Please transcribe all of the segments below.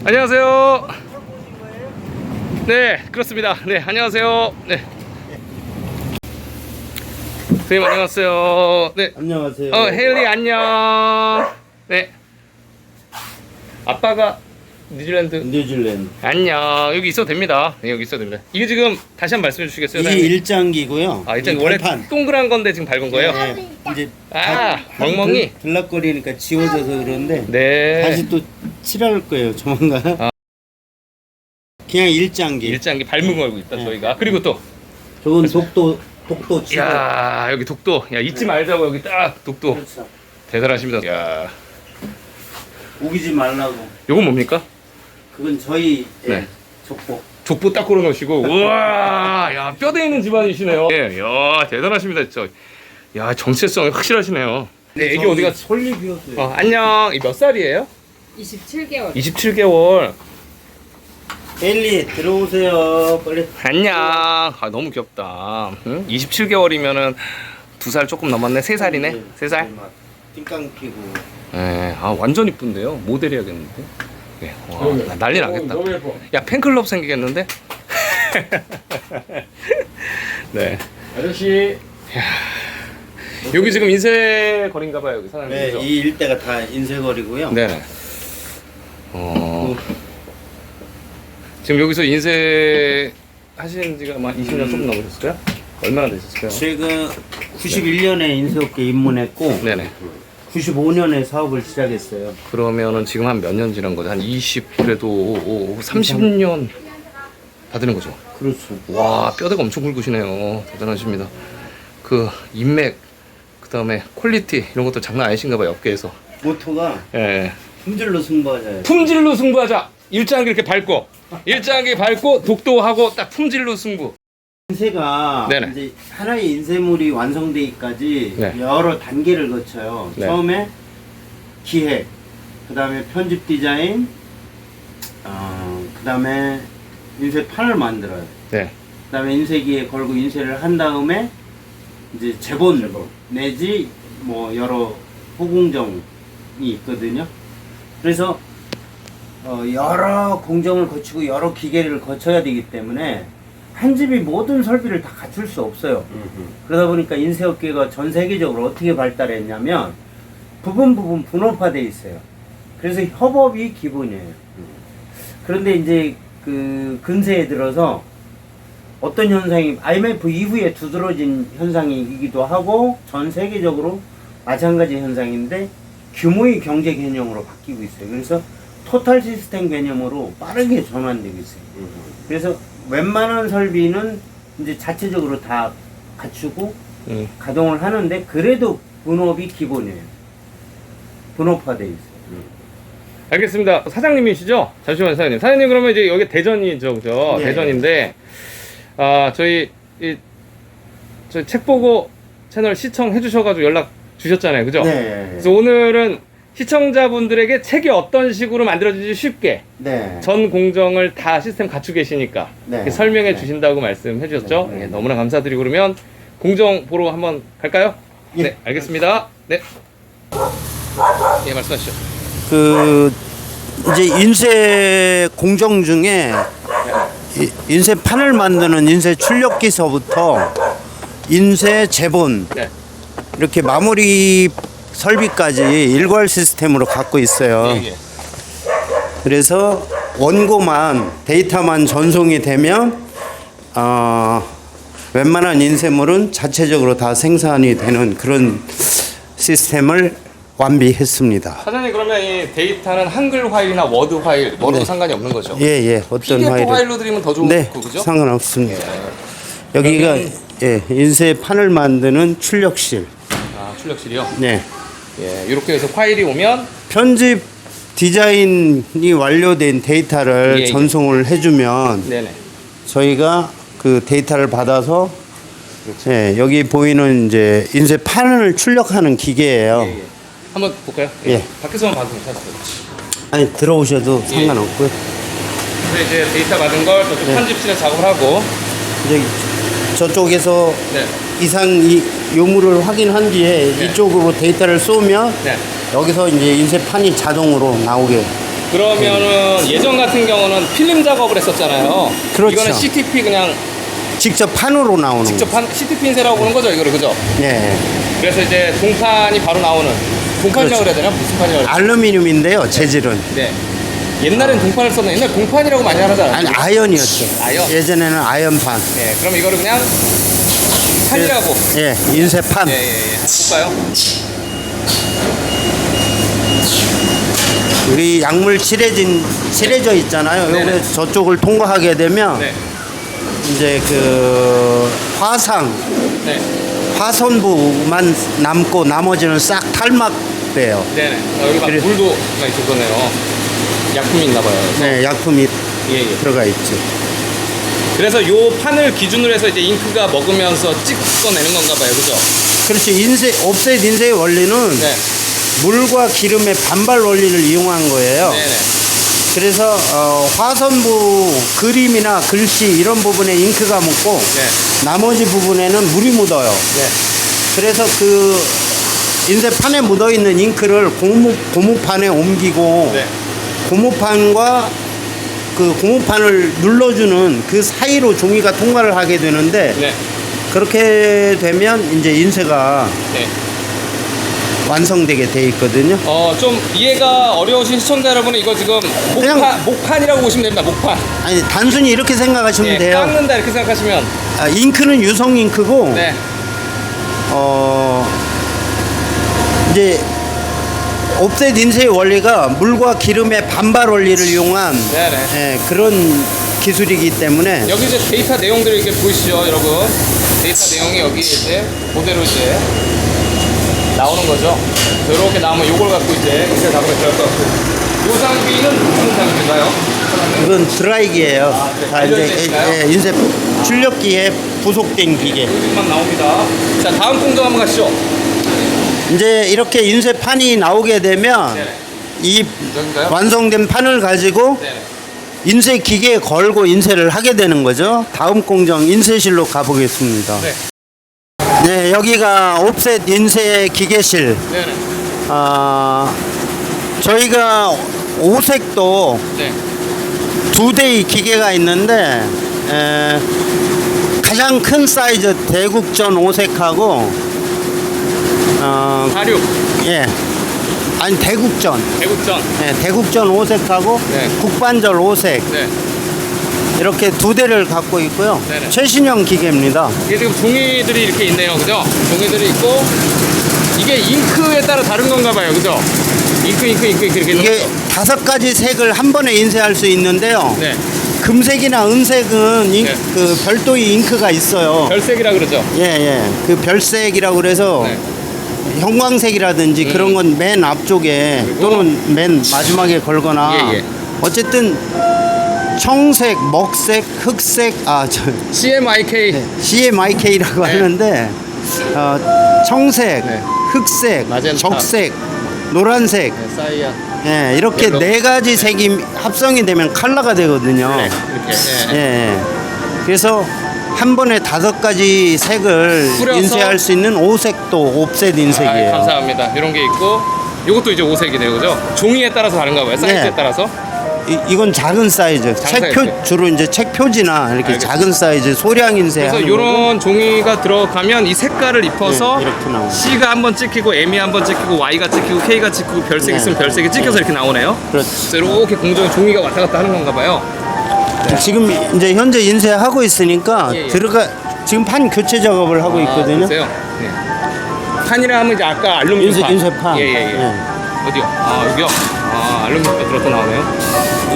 안녕하세요. 네, 그렇습니다. 네, 안녕하세요. 네. 선생님 안녕하세요. 네. 안녕하세요. 헤일리 안녕. 네. 아빠가 뉴질랜드. 안녕. 여기 있어도 됩니다. 네, 여기 있어도 됩니다. 이게 지금 다시 한번 말씀해 주시겠어요? 이게 사장님? 일장기고요. 아, 일장 원래 발판. 동그란 건데 지금 밟은 거예요? 네, 이제 멍멍이. 들락거리니까 지워져서 그런데 네. 다시 또 칠할 거예요. 조만간. 그냥 일장기. 일장기 밟은 거 알고 있다 저희가. 그리고 또 저건 독도 치고. 야, 여기 독도. 야, 잊지 말자고 여기 딱 독도. 그렇죠. 대단하십니다. 야. 우기지 말라고. 요건 뭡니까? 그건 저희 네. 족보. 족보 딱 걸어 놓으시고. 우와! 야, 뼈대 있는 집안이시네요. 예. 야, 대단하십니다, 진짜. 야, 정체성이 확실하시네요. 네, 애기 어디가 솔리 비었어요. 안녕. 이 몇 살이에요? 27개월. 27개월. 엘리 들어오세요. 빨리. 안녕. 아, 너무 귀엽다. 응? 27개월이면은 2살 조금 넘었네. 3살이네. 3살? 띵깡 피고. 네, 아 완전 이쁜데요. 모델 해야겠는데. 네, 와, 난리 나겠다. 너무 예뻐. 야, 팬클럽 생기겠는데? 네. 아저씨. 여기 지금 인쇄 거리인가 봐요, 여기 사장님. 네, 그죠? 이 일대가 다 인쇄거리고요. 네네. 지금 여기서 인쇄 하신 지가 한 20년 조금 넘으셨어요? 얼마나 되셨어요? 제가 91년에 인쇄업계 입문했고 네네. 95년에 사업을 시작했어요. 그러면은 지금 한 몇 년 지난 거죠? 한 20, 그래도 30년 다 되는 거죠? 그렇죠. 와, 뼈대가 엄청 굵으시네요. 대단하십니다. 그 인맥, 그 다음에 퀄리티 이런 것도 장난 아니신가 봐요, 업계에서. 모토가 예. 품질로 승부하자. 품질로 승부하자. 일장기 이렇게 밟고, 일장기 밟고 독도하고 딱 품질로 승부. 인쇄가 네네. 이제 하나의 인쇄물이 완성되기까지 네. 여러 단계를 거쳐요. 네. 처음에 기획, 그 다음에 편집 디자인, 그 다음에 인쇄판을 만들어요. 네. 그 다음에 인쇄기에 걸고 인쇄를 한 다음에 이제 재본 내지 뭐 여러 호공정이 있거든요. 그래서 여러 공정을 거치고 여러 기계를 거쳐야 되기 때문에 한 집이 모든 설비를 다 갖출 수 없어요. 그러다 보니까 인쇄업계가 전 세계적으로 어떻게 발달했냐면 부분 분업화돼 있어요. 그래서 협업이 기본이에요. 그런데 이제 그 근세에 들어서 어떤 현상이 IMF 이후에 두드러진 현상이기도 하고 전 세계적으로 마찬가지 현상인데 규모의 경제 개념으로 바뀌고 있어요. 그래서 토탈 시스템 개념으로 빠르게 전환되고 있어요. 그래서 웬만한 설비는 이제 자체적으로 다 갖추고 가동을 하는데 그래도 분업이 기본이에요. 분업화돼 있어요. 알겠습니다. 사장님이시죠? 잠시만요, 사장님. 사장님, 그러면 이제 여기 대전이죠, 그죠? 네. 대전인데, 저희 책 보고 채널 시청해 주셔가지고 연락 주셨잖아요, 그죠? 네. 그래서 오늘은 시청자분들에게 책이 어떤 식으로 만들어지는지 쉽게 네. 전 공정을 다 시스템 갖추고 계시니까 네. 이렇게 설명해 네. 주신다고 말씀해 주셨죠? 네. 예, 너무나 감사드리고 그러면 공정 보러 한번 갈까요? 예. 네, 알겠습니다. 네. 예, 말씀하시죠. 그 이제 인쇄 공정 중에 인쇄판을 만드는 인쇄 출력기서부터 인쇄 제본 네. 이렇게 마무리 설비까지 일괄 시스템으로 갖고 있어요. 예, 예. 그래서 원고만 데이터만 전송이 되면 웬만한 인쇄물은 자체적으로 다 생산이 되는 그런 시스템을 완비했습니다. 사장님, 그러면 이 데이터는 한글 파일이나 워드 파일 뭐로도 네. 상관이 없는 거죠? 예, 어떤 PDF 파일로 드리면 더 좋고, 네, 그죠? 상관없습니다. 여기가 인쇄판을 만드는 출력실. 아, 출력실이요? 네. 예, 이렇게 해서 파일이 오면 편집 디자인이 완료된 데이터를 예. 전송을 해주면 네네. 저희가 그 데이터를 받아서 예, 여기 보이는 이제 인쇄판을 출력하는 기계예요. 예, 예. 한번 볼까요? 예. 밖에서만 봐도 괜찮습니다. 아니 들어오셔도 상관없고요. 그래서 이제 데이터 받은 걸 저쪽 네. 편집실에 작업을 하고 이제 저쪽에서 네. 이상 이 요물을 확인한 뒤에 네. 이쪽으로 데이터를 쏘면 네. 여기서 이제 인쇄판이 자동으로 나오게 그러면은 예전 같은 경우는 필름 작업을 했었잖아요. 그렇죠. 이거는 CTP 그냥 직접 판으로 나오는 직접 한 CTP 인쇄라고 보는 거죠, 이거를 그죠? 예. 그래서 이제 동판이 바로 나오는 동판이라고 그렇죠. 그래야 되나? 무슨 판이라고 그래야 되나? 알루미늄인데요, 재질은. 네. 옛날엔 동판을 썼는데 옛날 동판이라고 많이 하잖아요. 아니, 아연이었죠. 아연? 예전에는 아연판. 네. 그럼 이거를 그냥 판이라고. 예, 인쇄판. 예. 볼까요? 우리 약물 칠해져 있잖아요. 네네. 요거 저쪽을 통과하게 되면 네. 이제 그 네. 화선부만 남고 나머지는 싹 탈막돼요. 네네. 여기 막 그래- 물도 있을 거네요. 약품이 있나 봐요. 네, 약품이 예. 들어가 있죠. 그래서 요 판을 기준으로 해서 이제 잉크가 먹으면서 찍어내는 건가 봐요. 그죠? 그렇지. 옵셋 인쇄의 원리는 네. 물과 기름의 반발 원리를 이용한 거예요. 네네. 그래서 화선부 그림이나 글씨 이런 부분에 잉크가 묻고 네. 나머지 부분에는 물이 묻어요. 네. 그래서 그 인쇄판에 묻어 있는 잉크를 고무판에 옮기고 네. 고무판과 그 고무판을 눌러주는 그 사이로 종이가 통과를 하게 되는데 네. 그렇게 되면 이제 인쇄가 네. 완성되게 돼 있거든요. 좀 이해가 어려우신 시청자 여러분은 이거 지금 그냥- 목판이라고 보시면 됩니다. 목판. 아니 단순히 이렇게 생각하시면 예, 돼요. 깎는다 이렇게 생각하시면. 잉크는 유성 잉크고 네. 이제 옵셋 인쇄의 원리가 물과 기름의 반발 원리를 이용한 네네. 예, 그런 기술이기 때문에 여기 이제 데이터 내용들이 이렇게 보이시죠, 여러분? 데이터 내용이 여기 이제 그대로 이제 나오는 거죠. 이렇게 나오면 요걸 갖고 이제 인쇄 작업에 들어갈 것 같고. 요 장비는 무슨 장비인가요? 이건 드라이기예요. 네. 다 알려져 이제 있나요? 인쇄 출력기에 부속된 기계. 요즘만 나옵니다. 자, 다음 공정 한번 가시죠. 이제 이렇게 인쇄판이 나오게 되면 네네. 이 여긴가요? 완성된 판을 가지고 네네. 인쇄 기계에 걸고 인쇄를 하게 되는 거죠. 다음 공정 인쇄실로 가보겠습니다. 네. 네, 여기가 옵셋 인쇄 기계실. 네네. 저희가 오색도 네. 2대의 기계가 있는데 가장 큰 사이즈 대국전 오색하고 46. 예 아니 대국전 대국전. 대국전 오색하고 네. 국반절 오색 네. 이렇게 2대를 갖고 있고요. 네네. 최신형 기계입니다. 이게 지금 종이들이 이렇게 있네요. 그죠? 종이들이 있고 이게 잉크에 따라 다른 건가 봐요. 그죠? 잉크 이렇게 있는 이게 거죠? 5가지 색을 한 번에 인쇄할 수 있는데요. 네. 금색이나 은색은 네. 그 별도의 잉크가 있어요. 별색이라 그러죠. 예. 그 별색이라고 그래서 네. 형광색이라든지 그런 건 맨 앞쪽에 그리고- 또는 맨 마지막에 걸거나 예. 어쨌든 청색, 먹색, 흑색, CMYK. CMYK라고 네. 하는데 청색, 네. 흑색, 마젠타. 적색, 노란색 네, 사이아. 예, 이렇게 옐로우. 4가지 색이 합성이 되면 컬러가 되거든요. 네. 이렇게. 예. 그래서 한 번에 5가지 색을 뿌려서- 인쇄할 수 있는 오색도 옵셋 인쇄기예요. 감사합니다. 이런 게 있고 이것도 이제 오색이네요. 그죠? 종이에 따라서 다른가 봐요. 사이즈에 네. 따라서. 이건 작은 사이즈. 사이즈. 주로 이제 책 표지나 이렇게 알겠습니다. 작은 사이즈 소량 그래서 인쇄하는 이런 종이가 들어가면 이 색깔을 입혀서 네, 이렇게 나옵니다. C가 한번 찍히고 M이 한번 찍히고 Y가 찍히고 K가 찍히고 별색 네. 있으면 별색이 찍혀서 이렇게 나오네요. 그렇죠. 그래서 이렇게 공정에 종이가 왔다 갔다 하는 건가 봐요. 지금 이제 현재 인쇄하고 있으니까 예. 지금 판 교체 작업을 하고 있거든요. 보세요. 네. 판이라 하면 이제 아까 알루미늄 판. 인쇄판. 예. 예. 어디요? 여기요. 알루미늄 판 들어서 나오네요.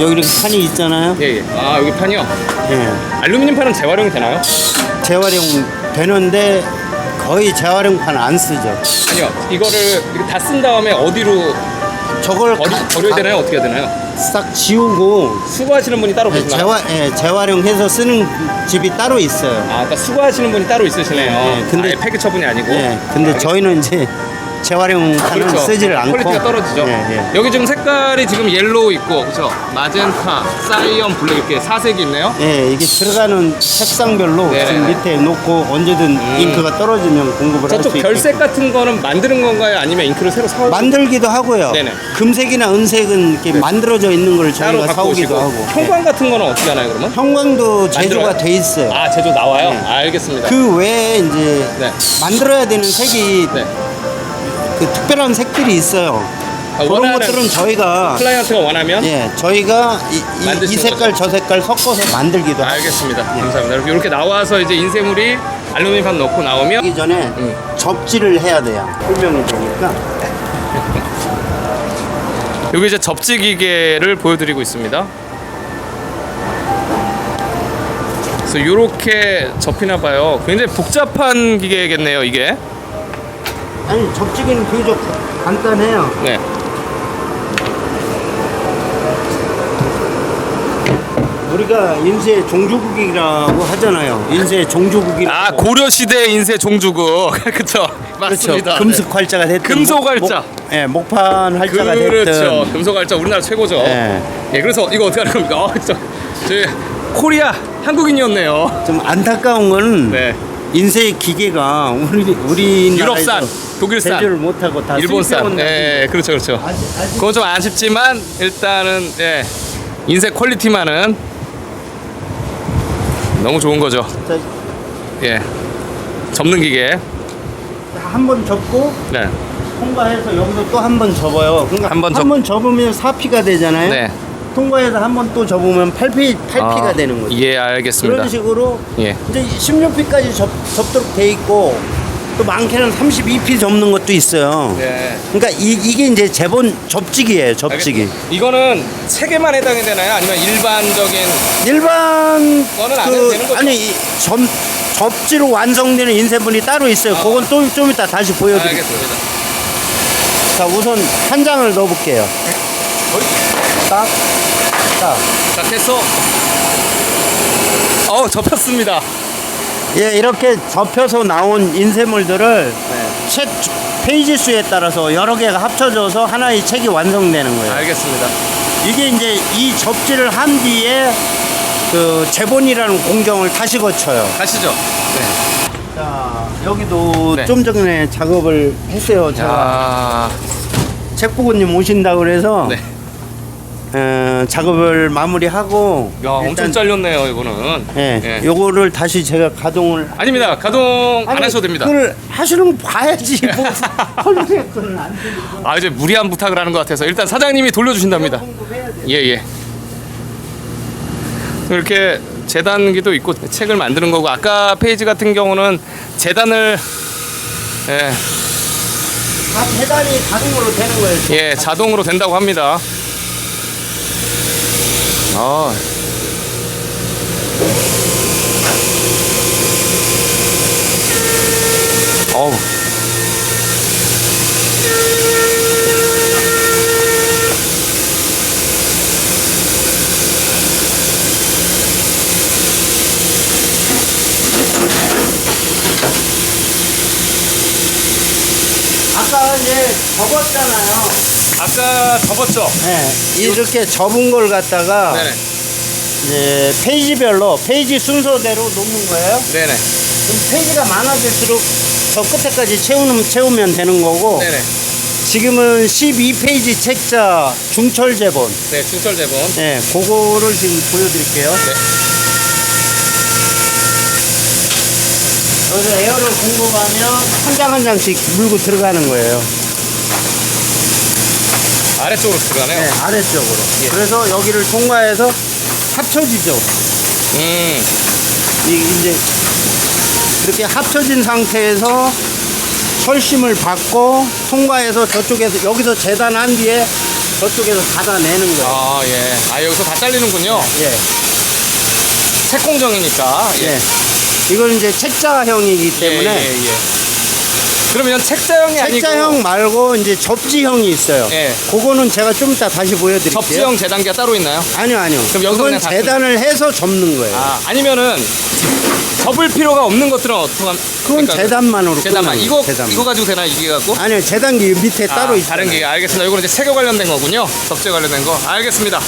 여기 이렇게 판이 있잖아요. 예. 여기 판이요. 예. 알루미늄 판은 재활용이 되나요? 재활용 되는데 거의 재활용판 안 쓰죠. 아니요. 이거를 이렇게 다 쓴 다음에 어디로 저걸 버려야 되나요? 어떻게 해야 되나요? 싹 지우고 수거하시는 분이 따로 계신가요? 재활용해서 쓰는 집이 따로 있어요. 그러니까 수거하시는 분이 따로 있으시네요. 예, 근데- 아예 폐기 처분이 아니고. 예. 근데 저희는 이제 재활용하는 쓰지를 않고. 퀄리티가 떨어지죠. 예. 여기 지금 색깔이 지금 옐로우 있고, 그렇죠? 마젠타, 사이언, 블랙 이렇게 4색이 있네요. 예, 이게 들어가는 색상별로 네네. 지금 밑에 놓고 언제든 잉크가 떨어지면 공급을 할 수 저쪽 있고. 별색 같은 거는 만드는 건가요? 아니면 잉크를 새로 사오고? 만들기도 하고요. 네네. 금색이나 은색은 이렇게 만들어져 있는 걸 따로 저희가 갖고 오시고. 사오기도 하고. 형광 같은 거는 어떻게 하나요, 그러면? 형광도 제조가 만들어요? 돼 있어요. 아, 제조 나와요? 네. 알겠습니다. 그 외에 이제 네. 만들어야 되는 색이 네. 그 특별한 색들이 있어요. 아, 그런 원하는 것들은 저희가 클라이언트가 원하면 저희가 이 만드시는 색깔 저 색깔 섞어서 만들기도 하고. 알겠습니다. 감사합니다. 이렇게 나와서 이제 인쇄물이 알루미늄판 넣고 나오면 하기 전에 접지를 해야 돼요. 설명이 되니까. 여기 이제 접지 기계를 보여드리고 있습니다. 그래서 이렇게 접히나 봐요. 굉장히 복잡한 기계겠네요, 이게. 아니 접지기는 비교적 간단해요. 네. 우리가 인쇄 종주국이라고 하잖아요. 인쇄 종주국이라고. 아, 고려 시대 인쇄 종주국. 그렇죠. 맞습니다. 그렇죠. 금속 활자가 됐든 금속 활자. 목판 활자가 됐든. 그렇죠. 금속 활자 우리나라 최고죠. 예. 예, 그래서 이거 어떻게 하는 겁니까? 저희 코리아 한국인이었네요. 좀 안타까운 건 네. 인쇄 기계가 우리 유럽산, 독일산, 제조를 못하고 다 일본산. 수입해온 예, 그렇죠, 그렇죠. 아직 그건 좀 아쉽지만 일단은 예, 인쇄 퀄리티만은 너무 좋은 거죠. 예, 접는 기계. 한번 접고 네, 통과해서 여기서 또 한 번 접어요. 그러니까 한번 한 번 접으면 4P가 되잖아요. 네. 통과해서 한 번 또 접으면 8P가 되는 거죠. 예, 알겠습니다. 그런 식으로 예. 이제 16P까지 접도록 돼 있고 또 많게는 32P 접는 것도 있어요. 네. 그러니까 이게 이제 제본 접지기예요, 접지기. 알겠습니다. 이거는 책에만 해당이 되나요? 아니면 일반적인 일반 거는 안 해도 되는 거죠? 아니 접지로 완성되는 인쇄물이 따로 있어요. 그건 또 좀 이따 다시 보여드릴게요. 알겠습니다. 자, 우선 한 장을 넣어볼게요. 딱. 자, 됐어. 접혔습니다. 예, 이렇게 접혀서 나온 인쇄물들을 책 페이지 수에 따라서 여러 개가 합쳐져서 하나의 책이 완성되는 거예요. 알겠습니다. 이게 이제 이 접지를 한 뒤에 그 제본이라는 공정을 다시 거쳐요. 가시죠. 네. 자, 여기도 네. 좀 전에 작업을 했어요. 제가 야, 책보고님 오신다고 그래서 네. 작업을 마무리하고 야, 엄청 잘렸네요, 이거는. 예, 요거를 다시 제가 가동을 아닙니다. 가동 안 하셔도 됩니다. 그걸 하시는 거 봐야지. 뭐 설명을 안 드리고. 아, 이제 무리한 부탁을 하는 것 같아서 일단 사장님이 돌려주신답니다. 예, 예. 이렇게 재단기도 있고 책을 만드는 거고, 아까 페이지 같은 경우는 재단을 예, 다 계단이 자동으로 되는 거예요. 예, 자동으로 된다고 합니다. 아, 어우. 아까 이제 접었잖아요. 아까 접었죠? 네, 이렇게 접은 걸 갖다가 네네. 이제 페이지별로 페이지 순서대로 놓는 거예요. 네네. 그럼 페이지가 많아질수록 저 끝에까지 채우면 되는 거고. 네네. 지금은 12페이지 책자 중철 제본. 네, 중철 대본. 네, 그거를 지금 보여드릴게요. 네. 여기서 에어를 공급하면 한 장 한 장씩 물고 들어가는 거예요. 아래쪽으로 들어가네요. 네, 아래쪽으로. 예. 그래서 여기를 통과해서 합쳐지죠. 이제 이렇게 합쳐진 상태에서 철심을 받고 통과해서 저쪽에서 여기서 재단한 뒤에 저쪽에서 닫아내는 거예요. 아, 예. 아, 여기서 다 잘리는군요. 예. 책 공정이니까. 예. 이건 이제 책자형이기 때문에 예, 예, 예. 그러면 책자형이 아니고 책자형 말고 이제 접지형이 있어요. 예. 그거는 제가 좀 이따 다시 보여드릴게요. 접지형 재단기가 따로 있나요? 아니요. 그럼 여기서 그건 그냥 다 재단을 해서 접는 거예요. 아니면은 접을 필요가 없는 것들은 어떡함? 그건 재단만으로 재단만. 끝나요. 이거 재단만. 이거 가지고 되나 이게 갖고? 아니요, 재단기 밑에 따로 있어요. 다른 게 알겠습니다. 이거는 이제 체결 관련된 거군요. 접재 관련된 거. 알겠습니다.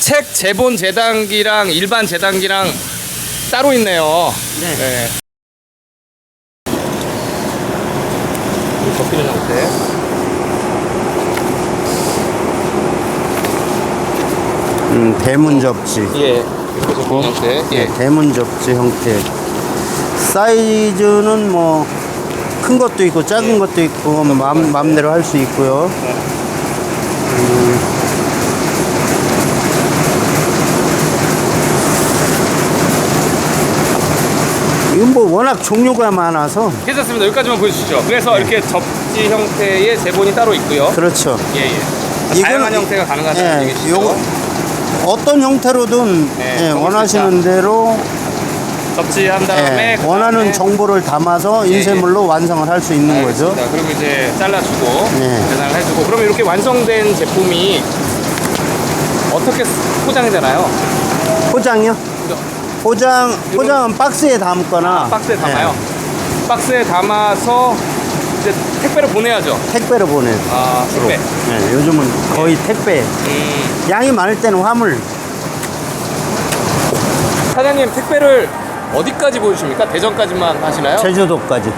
책 재본 재단기랑 일반 재단기랑 따로 있네요. 네. 접히는 상태. 대문 접지. 예. 이렇게 접히는 상태. 예. 대문 접지 형태. 사이즈는 뭐 큰 것도 있고 작은 것도 있고 마음대로 할 수 있고요. 이건 뭐 워낙 종류가 많아서 괜찮습니다. 여기까지만 보여주시죠. 그래서 이렇게 접지 형태의 재본이 따로 있고요. 그렇죠. 예. 이건- 다양한 형태가 가능하다는 예, 얘기시죠. 요거 어떤 형태로든 네, 예, 접을 수 원하시는 대로 접지한 다음에 예, 그다음에 원하는 정보를 담아서 인쇄물로 완성을 할 수 있는 거죠. 알겠습니다. 그럼 이제 잘라주고 네. 재단을 해주고 그러면 이렇게 완성된 제품이 어떻게 포장이 되나요? 포장이요? 포장은 박스에 담거나 박스에 담아요. 박스에 담아서 이제 택배로 보내야죠. 예, 택배로 보내요. 주로. 택배. 예, 요즘은 거의 택배. 양이 많을 때는 화물. 사장님 택배를 어디까지 보여주십니까? 대전까지만 하시나요? 제주도까지.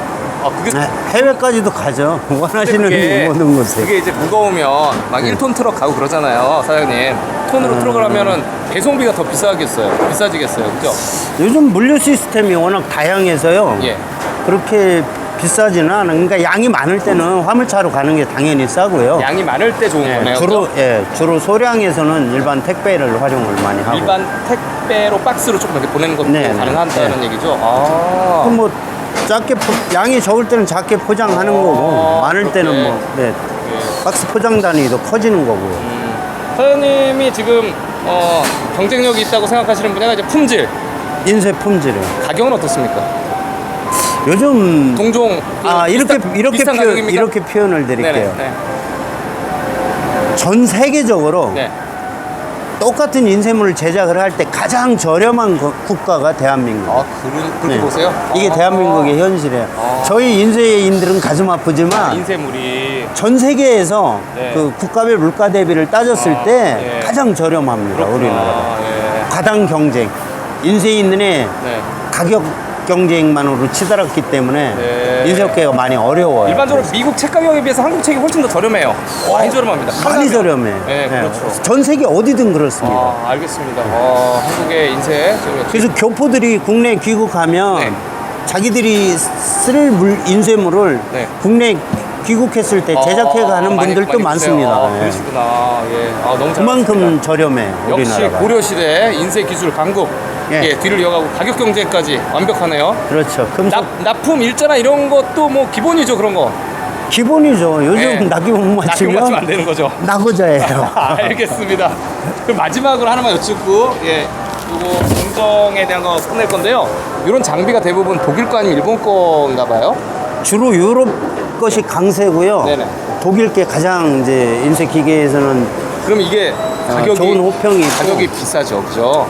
그게 예, 해외까지도 가죠. 원하시는 그게- 모든 곳에. 그게 이제 무거우면 막 네. 1톤 트럭 가고 그러잖아요, 사장님. 톤으로 트럭을 하면은 배송비가 더 비싸겠어요. 비싸지겠어요, 그죠? 요즘 물류 시스템이 워낙 다양해서요. 예. 그렇게 비싸지는 않아. 그러니까 양이 많을 때는 화물차로 가는 게 당연히 싸고요. 양이 많을 때 좋은 예, 거네요. 주로 그죠? 주로 소량에서는 일반 택배를 활용을 많이 하고. 일반 택배로 박스로 조금 이렇게 보내는 것도 네, 네. 가능하다는 네. 얘기죠. 그럼 뭐 작게 양이 적을 때는 작게 포장하는 거고 많을 때는 그렇게. 뭐 박스 포장 단위도 커지는 거고요. 사장님이 지금 경쟁력이 있다고 생각하시는 분야가 이제 품질, 인쇄 품질은 가격은 어떻습니까? 요즘 동종 비슷한 가격입니까? 이렇게 표현을 드릴게요. 네네. 전 세계적으로 네. 똑같은 인쇄물을 제작을 할 때 가장 저렴한 국가가 대한민국. 그렇게 네. 보세요? 이게 대한민국의 현실이에요. 저희 인쇄인들은 가슴 아프지만 인쇄물이 전 세계에서 네. 그 국가별 물가 대비를 따졌을 때 예. 가장 저렴합니다. 우리나라가. 예. 가당 경쟁. 인쇄인들의 네. 가격 경쟁만으로 치달았기 때문에 네. 인쇄업계가 많이 어려워요. 일반적으로 미국 책 가격에 비해서 한국 책이 훨씬 더 저렴해요. 많이 저렴합니다. 많이 저렴해. 네, 그렇죠. 전 세계 어디든 그렇습니다. 알겠습니다. 한국의 인쇄 지금 그래서 교포들이 국내에 귀국하면 네. 자기들이 쓸 인쇄물을 네. 국내에 귀국했을 때 제작해 가는 많이 분들도 많습니다. 예. 그러시구나. 예. 너무 그만큼 잘하셨습니다. 저렴해 역시 우리나라가. 고려 시대 인쇄 기술 강국. 예. 뒤를 이어가고 가격 경쟁까지 완벽하네요. 그렇죠. 금속 납품 일자나 이런 것도 뭐 기본이죠, 그런 거. 기본이죠. 요즘 예. 낙이 못 납품 맞추면 안 맞추면 되는 거죠. 낙오자예요. 알겠습니다. 그럼 마지막으로 하나만 여쭙고, 이거 공정에 대한 거 끝낼 건데요. 이런 장비가 대부분 독일 거 아니면 일본 거인가 봐요? 주로 유럽 것이 강세고요. 네네. 독일 게 가장 이제 인쇄 기계에서는 그럼 이게 가격이 좋은 호평이 있고 가격이 비싸죠, 그죠?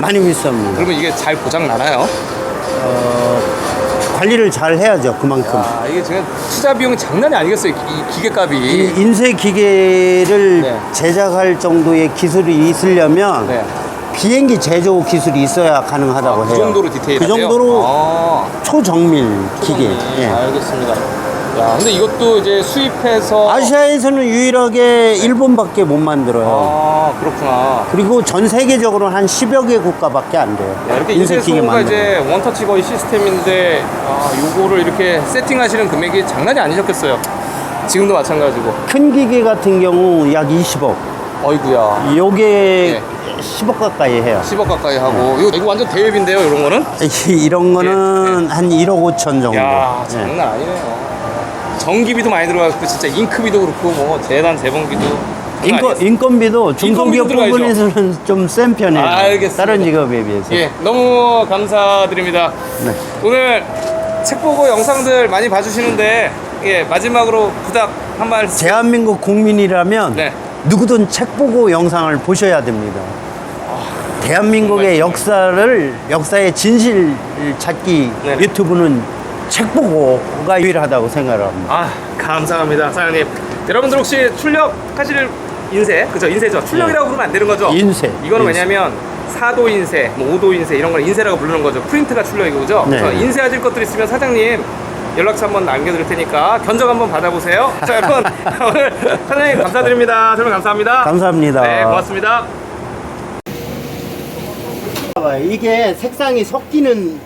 많이 비쌉니다. 그러면 이게 잘 고장 나나요? 관리를 잘 해야죠. 그만큼. 이게 지금 투자 비용이 장난이 아니겠어요, 이 기계값이. 이 인쇄 기계를 네. 제작할 정도의 기술이 있으려면 네. 비행기 제조 기술이 있어야 가능하다고 해요. 그 정도로 디테일하세요? 그 정도로 초정밀 기계. 예. 알겠습니다. 야, 근데 이것도 이제 수입해서 아시아에서는 유일하게 일본밖에 못 만들어요. 그렇구나. 그리고 전 세계적으로 한 10여 개 국가밖에 안 돼요. 야, 이렇게 인쇄 인쇄 기계 소가 만드는. 이제 원터치 거의 시스템인데 요거를 이렇게 세팅하시는 금액이 장난이 아니셨겠어요. 지금도 마찬가지고. 큰 기계 같은 경우 약 20억. 어이구야. 요게 예. 10억 가까이 해요. 10억 가까이 하고 이거 완전 대회비인데요, 이런 거는? 이런 거는 한 1억 5천 정도. 야, 예. 장난 아니네요. 전기비도 많이 들어가고 진짜 잉크비도 그렇고 뭐 재단 재봉비도 인건비도 중소기업 인건비도 부분에서는 좀 센 편이에요. 알겠습니다. 다른 직업에 비해서. 너무 감사드립니다. 네. 오늘 책 보고 영상들 많이 봐주시는데 예 마지막으로 부탁 한 말씀. 대한민국 국민이라면 네. 누구든 책 보고 영상을 보셔야 됩니다. 대한민국의 역사의 진실 찾기 네. 유튜브는 책 보고가 유일하다고 생각을 합니다. 아 감사합니다 사장님. 여러분들 혹시 출력하실 인쇄 그죠 인쇄죠 출력이라고 부르면 안 되는 거죠. 인쇄. 이거는 인쇄. 왜냐면 4도 인쇄, 뭐 5도 인쇄 이런 걸 인쇄라고 부르는 거죠. 프린트가 출력이고 그죠. 네. 그래서 인쇄하실 것들 있으면 사장님 연락처 한번 남겨드릴 테니까 견적 한번 받아보세요. 자 여러분 오늘 사장님 감사드립니다. 설명 감사합니다. 감사합니다. 네 고맙습니다. 이게 색상이 섞이는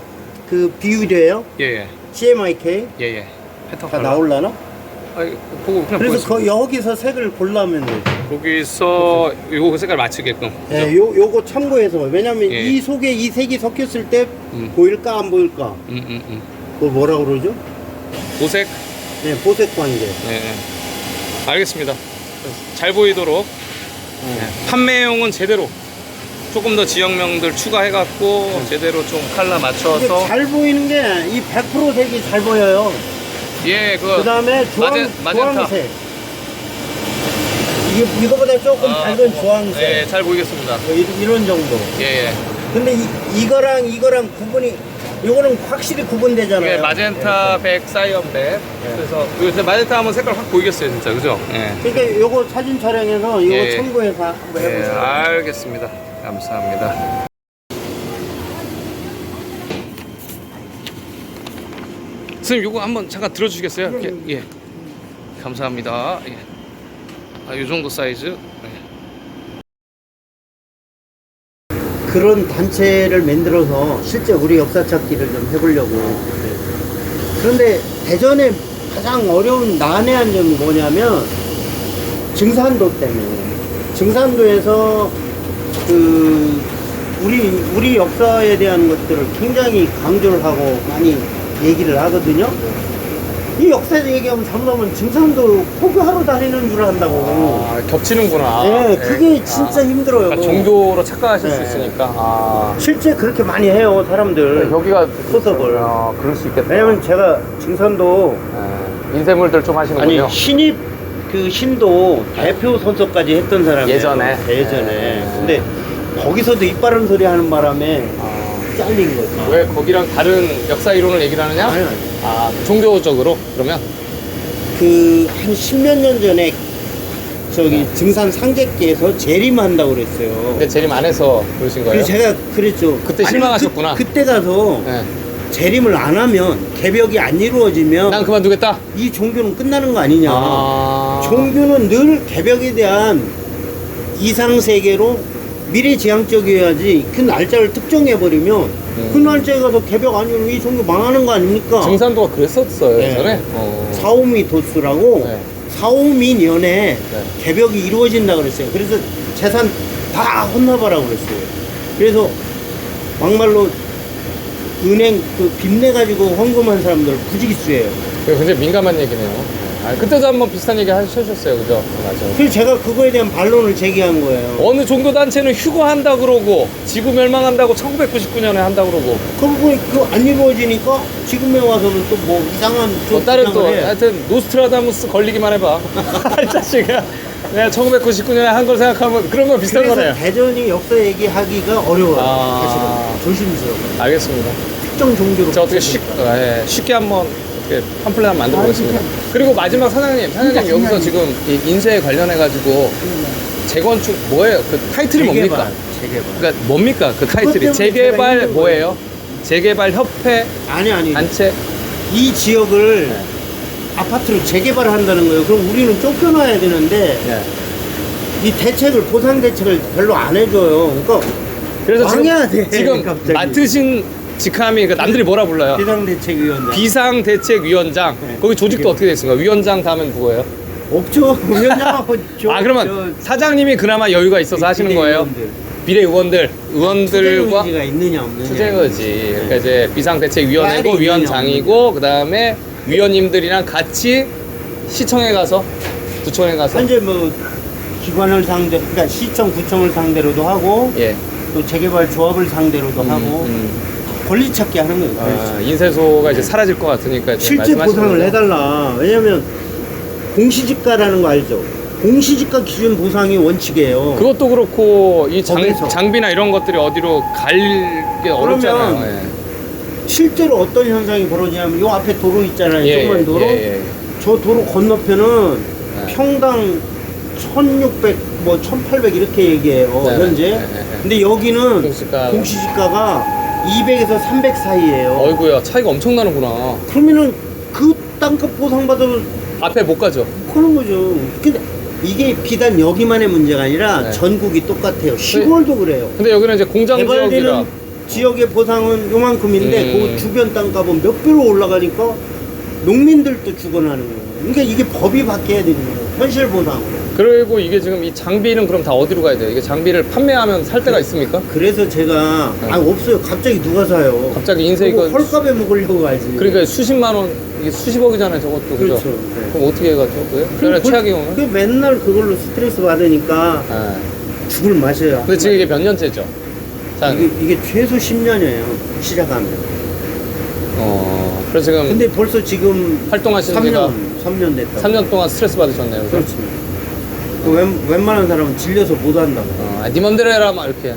그 비율이에요. 예예 CMYK 예예 패턴 다 컬러. 나올라나? 아니, 보고 그냥 그래서 보겠습니다. 여기서 색을 고르면 돼요. 여기서 요 색깔 맞추게끔. 네, 요거 참고해서 왜냐면 예. 이 속에 이 색이 섞였을 때 음. 보일까 안 보일까? 그걸 뭐라 그러죠? 보색. 네, 보색 관계. 네. 알겠습니다. 잘 보이도록 판매용은 제대로 조금 더 지역명들 추가해갖고 제대로 좀 컬러 이게 맞춰서 잘 보이는 게 이 100% 색이 잘 보여요. 예, 그 다음에 마젠타. 주황색. 이거보다 조금 밝은 주황색. 예, 잘 보이겠습니다. 뭐 이런 정도. 예, 예. 근데 이거랑 구분이, 요거는 확실히 구분되잖아요. 이게 마젠타 100, 사이언 100. 그래서 요새 마젠타 하면 색깔 확 보이겠어요, 진짜, 그죠? 예. 그러니까 요거 사진 촬영해서 요거 예. 참고해서 한번 예, 해보세요. 알겠습니다. 감사합니다. 선생님, 요거 한번 잠깐 들어주시겠어요? 이렇게, 예. 감사합니다. 예. 아, 요 정도 사이즈. 예. 그런 단체를 만들어서 실제 우리 역사 찾기를 좀 해보려고. 그런데 대전에 가장 어려운 난해한 점이 뭐냐면 증산도 때문에. 증산도에서 그 우리 역사에 대한 것들을 굉장히 강조를 하고 많이 얘기를 하거든요. 이 역사 얘기하면 잘못하면 증산도 포교하러 다니는 줄 안다고. 아, 겹치는구나. 네, 그게 진짜 힘들어요. 그러니까 종교로 착각하실 수 네. 있으니까. 아. 실제 그렇게 많이 해요, 사람들. 여기가 소속을. 그럴 수 있겠다. 왜냐면 제가 증산도 인쇄물들 좀 하시는군요. 아니 신입 그 신도 대표 선서까지 했던 사람이에요. 예전에? 예전에. 네. 근데 거기서도 이빠른 소리 하는 바람에 잘린 거죠. 왜 거기랑 다른 역사 이론을 얘기를 하느냐? 아니. 아, 종교적으로 그러면? 그 한 10몇 년 전에 저기 증산 상제께서 재림한다고 그랬어요. 근데 재림 안 해서 그러신 거예요? 그래서 제가 그랬죠. 그때 실망하셨구나. 그때 가서 네. 재림을 안 하면 개벽이 안 이루어지면 난 그만두겠다. 이 종교는 끝나는 거 아니냐. 아. 종교는 늘 개벽에 대한 이상세계로 미래지향적이어야지 그 날짜를 특정해버리면 그 날짜에 가서 개벽 아니면 이 종교 망하는 거 아닙니까? 증산도가 그랬었어요, 네. 예전에? 사오미 도수라고 네. 사오미 년에 네. 개벽이 이루어진다 그랬어요. 그래서 재산 다 혼납하라고 그랬어요. 그래서 막말로 은행 그 빚내가지고 헌금한 사람들 부지기수예요. 그게 굉장히 민감한 얘기네요. 아, 그때도 한번 비슷한 얘기 하셨어요, 그죠? 맞아요. 그래서 제가 그거에 대한 반론을 제기한 거예요. 어느 종교단체는 휴거한다 그러고 지구 멸망한다고 1999년에 한다 그러고 그거 안 이루어지니까 지금에 와서는 또 뭐 이상한 뭐 다른 또 주장을 해. 하여튼 노스트라다무스 걸리기만 해봐. 이 자식아. 내가 1999년에 한 걸 생각하면 그런 거 비슷한 그래서 거네요. 대전이 역사 얘기하기가 어려워요. 아. 사실은 조심스러워요. 알겠습니다. 특정 종교로 저 어떻게 쉽게 한번 어떻게 팜플렛 한번 만들어 보겠습니다. 그리고 마지막 사장님 여기서 지금 이 인쇄에 관련해 가지고 재건축 뭐예요? 그 타이틀이 뭡니까? 재개발. 그러니까 뭡니까? 그 타이틀이 때문에 제가 재개발 힘든 뭐예요? 재개발 협회 아니 단체. 이 지역을 네. 아파트로 재개발을 한다는 거예요. 그럼 우리는 쫓겨나야 되는데 네. 이 대책을 보상 대책을 별로 안 해줘요. 그러니까 그래서 망해야 돼, 지금 갑자기. 맡으신 직함이 그 남들이 뭐라 불러요? 비상대책위원장 비상대책위원장. 네. 거기 조직도 어떻게 됐습니까? 위원장 다음은 누구예요? 없죠. 위원장하고 아 그러면 사장님이 그나마 여유가 있어서 하시는 거예요? 비례 의원들과 의지가 있느냐 없느냐. 투쟁의지. 그러니까 이제 비상대책위원회고 말이 위원장이고 그 다음에 위원님들이랑 같이 시청에 가서 구청에 가서 현재 뭐 기관을 상대, 그러니까 시청, 구청을 상대로도 하고 예. 또 재개발 조합을 상대로도 하고 권리 찾기 하는 거예요. 권리 찾기. 아, 인쇄소가 이제 사라질 것 같으니까 이제 실제 말씀하시는 보상을 거죠. 해달라. 왜냐면 공시지가라는 거 알죠? 공시지가 기준 보상이 원칙이에요. 그것도 그렇고 이 법에서. 장비나 이런 것들이 어디로 갈 게 어렵잖아요. 그러면 실제로 어떤 현상이 벌어지냐면 요 앞에 도로 있잖아요. 예. 조그만 도로. 예. 저 도로 건너편은 네. 평당 1600, 뭐 1800 이렇게 얘기해요. 네, 현재. 네, 네, 네. 근데 여기는 공시지가. 공시지가가 200에서 300 사이예요. 어이구야, 차이가 엄청 나는구나. 그러면은 그 땅값 보상받아도 앞에 못 가죠. 그런 거죠. 근데 이게 비단 여기만의 문제가 아니라 네. 전국이 똑같아요. 시골도 그래요. 근데 여기는 이제 공장 지역이라. 개발되는 지역의 보상은 요만큼인데 그 주변 땅값은 몇 배로 올라가니까 농민들도 죽어나는 거예요. 그러니까 이게 법이 바뀌어야 되는 거예요. 현실 보상으로. 그리고 이게 지금 이 장비는 그럼 다 어디로 가야 돼요? 이게 장비를 판매하면 살 데가 있습니까? 그래서 제가 네. 없어요. 갑자기 누가 사요? 갑자기 인쇄 그거 이거 헐값에 먹으려고 가지. 그러니까 수십만 원 이게 수십억이잖아요, 저것도. 그죠? 그렇죠. 네. 그럼 어떻게 해가지고 그래 최악의 경우는? 그 맨날 그걸로 스트레스 받으니까 네. 죽을 맛이에요. 근데 지금 이게 몇 년째죠? 자, 이게 최소 10년이에요. 시작하면. 그래서 지금 근데 벌써 지금 활동하신 3년 됐다. 3년 동안 스트레스 받으셨네요. 그죠? 그렇지. 그 웬만한 사람은 질려서 못 한다고. 네 맘대로 해라 막 이렇게.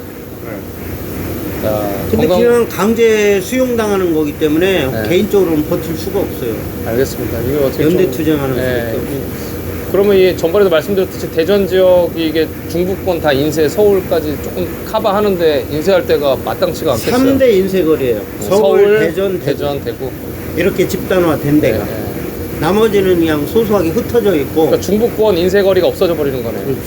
자, 근데 그냥 강제 수용당하는 거기 때문에 네. 개인적으로는 버틸 수가 없어요. 알겠습니다. 이거 어떻게 연대 좀- 투쟁하는 네. 수밖에 없어요. 그러면 이 전번에도 말씀드렸듯이 대전 지역이 이게 중부권 다 인쇄 서울까지 조금 커버하는데 인쇄할 때가 마땅치가 않겠어요. 3대 인쇄거리예요. 서울, 대전, 대구. 이렇게 집단화된 데가. 네, 네. 나머지는 그냥 소소하게 흩어져 있고. 그러니까 중부권 인쇄거리가 없어져 버리는 거네요. 그렇죠.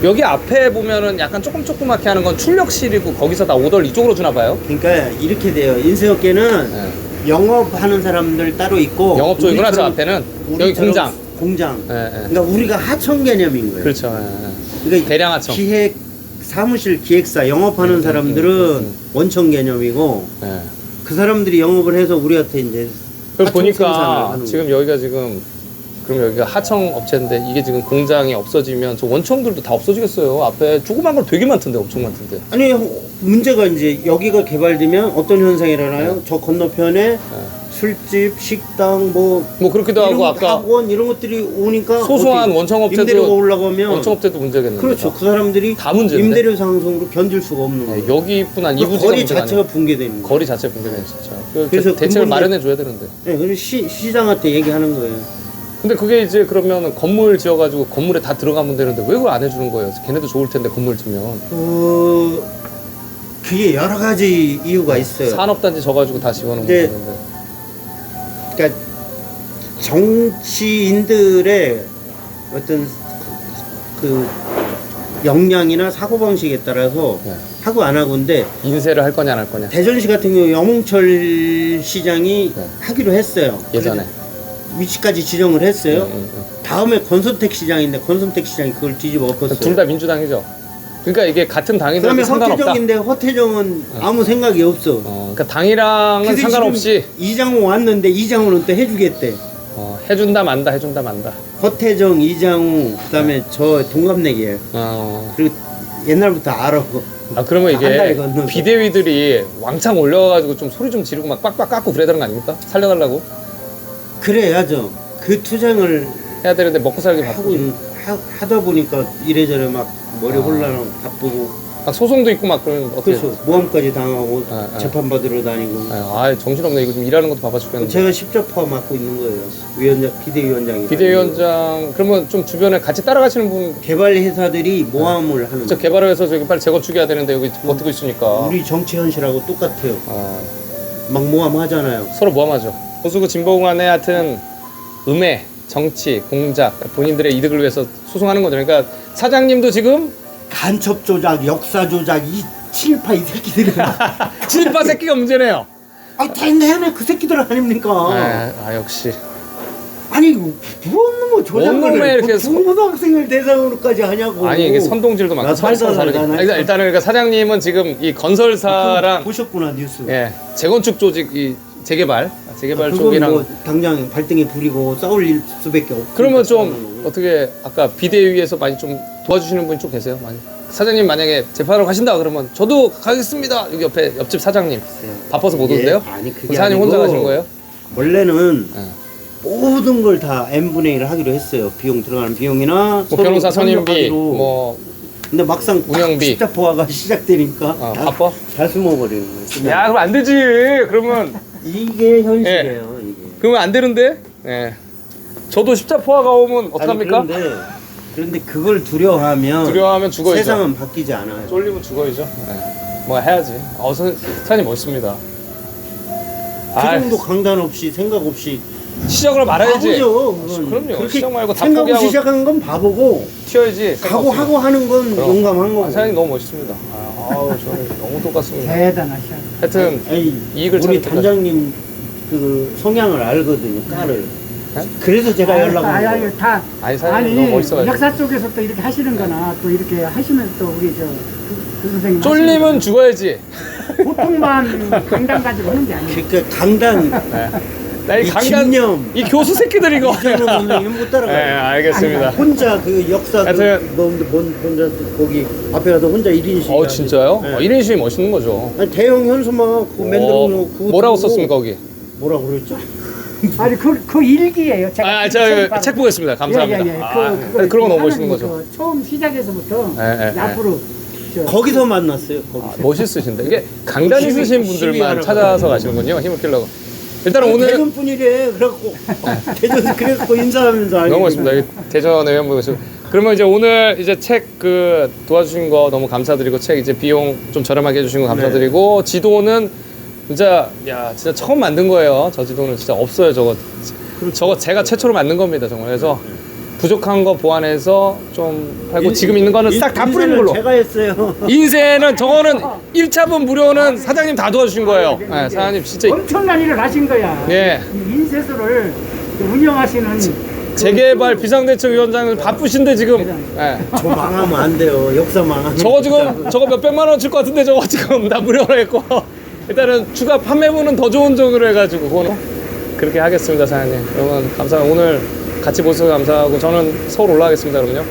여기 앞에 보면은 약간 조그맣게 하는 건 출력실이고 거기서 다 오더를 이쪽으로 주나 봐요. 그러니까 이렇게 돼요. 인쇄업계는 네. 영업하는 사람들 따로 있고. 영업 쪽이구나, 저 우리처럼- 앞에는. 여기 우리처럼 공장. 공장. 네, 네. 그러니까 우리가 하청 개념인 거예요. 그렇죠. 네. 그러니까 대량 하청. 기획 사무실 기획사 영업하는 사람들은 원청 개념이고 네. 그 사람들이 영업을 해서 우리한테 이제 그럼 하청 생산을 보니까 하는 지금 여기가 지금 그럼 여기가 하청 업체인데 이게 지금 공장이 없어지면 저 원청들도 다 없어지겠어요. 앞에 조그만 걸 되게 많던데 엄청 많던데. 아니 문제가 이제 여기가 개발되면 어떤 현상이 일어나요? 저 건너편에 술집, 식당 뭐 그렇기도 이런 하고 거, 아까 학원 이런 것들이 오니까 소소한 어디 원청업체도 임대료가 올라가면 원청업체도 문제겠는데. 그렇죠. 그 사람들이 다 문제인데? 임대료 상승으로 견딜 수가 없는 거예요. 네, 여기뿐 아니라 그 이부지가 거리 문제가 자체가 아니에요. 붕괴되는 거예요. 거리 자체 붕괴되네 진짜. 그래서 대책을 근본적- 마련해 줘야 되는데. 네, 그래서 시장한테 얘기하는 거예요. 근데 그게 이제 그러면 건물 지어가지고 건물에 다 들어가면 되는데 왜 그걸 안 해주는 거예요? 걔네도 좋을 텐데 건물 지면 그게 여러 가지 이유가 있어요. 산업단지 져가지고 다 지어놓으면 근데 되는데. 그러니까 정치인들의 어떤 그 역량이나 사고방식에 따라서 네. 하고 안 하고인데 인쇄를 할 거냐 안 할 거냐. 대전시 같은 경우 영홍철 시장이 네. 하기로 했어요. 예전에. 그래서 위치까지 지정을 했어요. 응. 다음에 권선택 시장인데 권선택 시장이 그걸 뒤집어 엎었어요. 둘 다 민주당이죠. 그러니까 이게 같은 그다음에 당이라도 상관없다. 허태정인데 허태정은 아무 생각이 없어. 그러니까 당이랑은 근데 상관없이 지금 이장호 왔는데 이장호는 또 해주겠대. 해준다 만다 해준다 만다. 허태정, 이장호, 그다음에 저 동갑내기예요. 그리고 옛날부터 알아. 그러면 한 달에 이게 건너서. 비대위들이 왕창 올려가지고 좀 소리 좀 지르고 막 빡빡 깎고 그래야 되는 거 아닙니까? 살려달라고 그래야죠. 그 투쟁을 해야 되는데 먹고 살기 하고 바쁘고 하다 보니까 이래저래 막 머리 혼란하고 바쁘고. 막 소송도 있고 막 그러면 어떻게? 그래서 모함까지 당하고 재판 받으러 다니고. 정신없네. 이거 좀 일하는 것도 바빠 죽겠는데. 제가 십자파 맡고 있는 거예요. 비대위원장이. 비대위원장 그러면 좀 주변에 같이 따라가시는 분. 개발 회사들이 모함을 하는 저 거예요. 개발해서 저기 빨리 재건축해야 되는데 여기 버티고 있으니까. 우리 정치 현실하고 똑같아요. 아, 막 모함하잖아요. 서로 모함하죠. 보수고 진보간에 하여튼 음해, 정치, 공작 본인들의 이득을 위해서 소송하는 거죠. 그러니까 사장님도 지금 간첩 조작, 역사 조작, 이 친일파 이 새끼들이. 친일파 새끼가 문제네요. 아, 다 해내 그 새끼들 아닙니까? 역시. 아니, 뭔 놈의 조작을 뭔 놈의 이렇게 그 중고등학생을 대상으로까지 하냐고. 아니 이게 선동질도 많고 나 살다 다르니까. 살다 일단은 그러니까 사장님은 지금 이 건설사랑 보셨구나 뉴스. 재건축 조직 이 재개발 그건 쪽이랑 뭐 당장 발등에 불이고 싸울 수밖에 없고. 그러면 좀 어떻게 아까 비대위에서 많이 좀 도와주시는 분이 좀 계세요? 많이 사장님 만약에 재판을 가신다 그러면 저도 가겠습니다. 여기 옆에 옆집 사장님 바빠서 못 오는데요? 아니 그게 그럼 사장님 혼자 가신 거예요? 원래는 네. 모든 걸 다 n분의 1을 하기로 했어요. 비용 들어가는 비용이나 뭐 변호사 선임비, 협력하기로. 뭐 근데 막상 운영비. 십자포화가 시작되니까 바빠? 다 숨어버리는 거예요. 야 그럼 안 되지. 그러면 이게 현실이에요. 이게. 그러면 안 되는데? 예. 저도 십자포화가 오면 어떡합니까? 아니, 그런데 그걸 두려워하면 두려워하면 죽어야죠. 세상은 바뀌지 않아요. 쫄리면 죽어야죠. 예. 뭐 해야지. 사장님 멋있습니다. 그 정도 강단 없이 생각 없이 시작을 말아야지. 바보죠. 그건. 그럼요. 그렇게 시작 말고 다 생각 없이 포기하고 시작하는 건 바보고 튀어야지. 각오하고 하는 건 그럼. 용감한 거고. 사장님 너무 멋있습니다. 아우 저는 너무 똑같습니다. 대단하셔. 하여튼 아니, 이익을 우리 찾을 때까지. 단장님 그 성향을 알거든요. 깔을. 네? 그래서 제가 연락을 아니, 한 거예요. 다 아니, 사장님 너무 멋있어가지고. 역사 쪽에서 또 이렇게 하시는 거나 또 이렇게 하시면 또 우리 그 선생님 쫄리면 죽어야지. 보통만 강단 가지고 하는 게 아니에요. 그러니까 강단 나 이 이 강단 집념. 이 교수 새끼들 이거. 이제는 원래는 못 네, 따라가요. 알겠습니다. 혼자 그 역사도 하여튼- 혼자 거기 앞에 가서 혼자 1인씩 진짜요? 1인실이 멋있는 거죠. 아니, 대형 현수막 그거 만들어 놓고 그거 뭐라고 두고 썼습니까 거기? 뭐라고 그랬죠? 아니 그 일기예요. 제가 저 책 보겠습니다. 감사합니다. 그런 거 너무 멋있는 거죠. 처음 시작에서부터 예, 예, 앞으로 거기서 만났어요. 거기서. 멋있으신데 이게 강단 힘이- 있으신 힘이 분들만 하나 찾아서 가시는군요. 힘을 키려고. 일단은 오늘 대전 분이래. 그래갖고 대전에서 그래갖고 인사하면서 알게 너무 멋있습니다. 여기 대전 의원분 모습. 그러면 이제 오늘 이제 책 그 도와주신 거 너무 감사드리고 책 이제 비용 좀 저렴하게 해주신 거 감사드리고 지도는 진짜 진짜 처음 만든 거예요. 저 지도는 진짜 없어요. 저거 제가 최초로 만든 겁니다. 정말 그래서 부족한 거 보완해서 좀 하고 지금 있는 거는 싹 다 뿌리는 걸로. 제가 했어요. 인쇄는 저거는 1차분 무료는 사장님 다 도와주신 거예요. 네, 사장님 진짜 엄청난 일을 하신 거야. 예. 이 인쇄소를 운영하시는 재개발 비상대책위원장은 바쁘신데 지금 예. 저 망하면 안 돼요. 역사 망하면. 저거 몇백만 원 줄 것 같은데 저거 지금 다 무료로 했고 일단은 추가 판매분은 더 좋은 쪽으로 해가지고 그거는 그렇게 하겠습니다. 사장님 여러분 감사합니다. 오늘 같이 보셔서 감사하고 저는 서울 올라가겠습니다. 그럼요.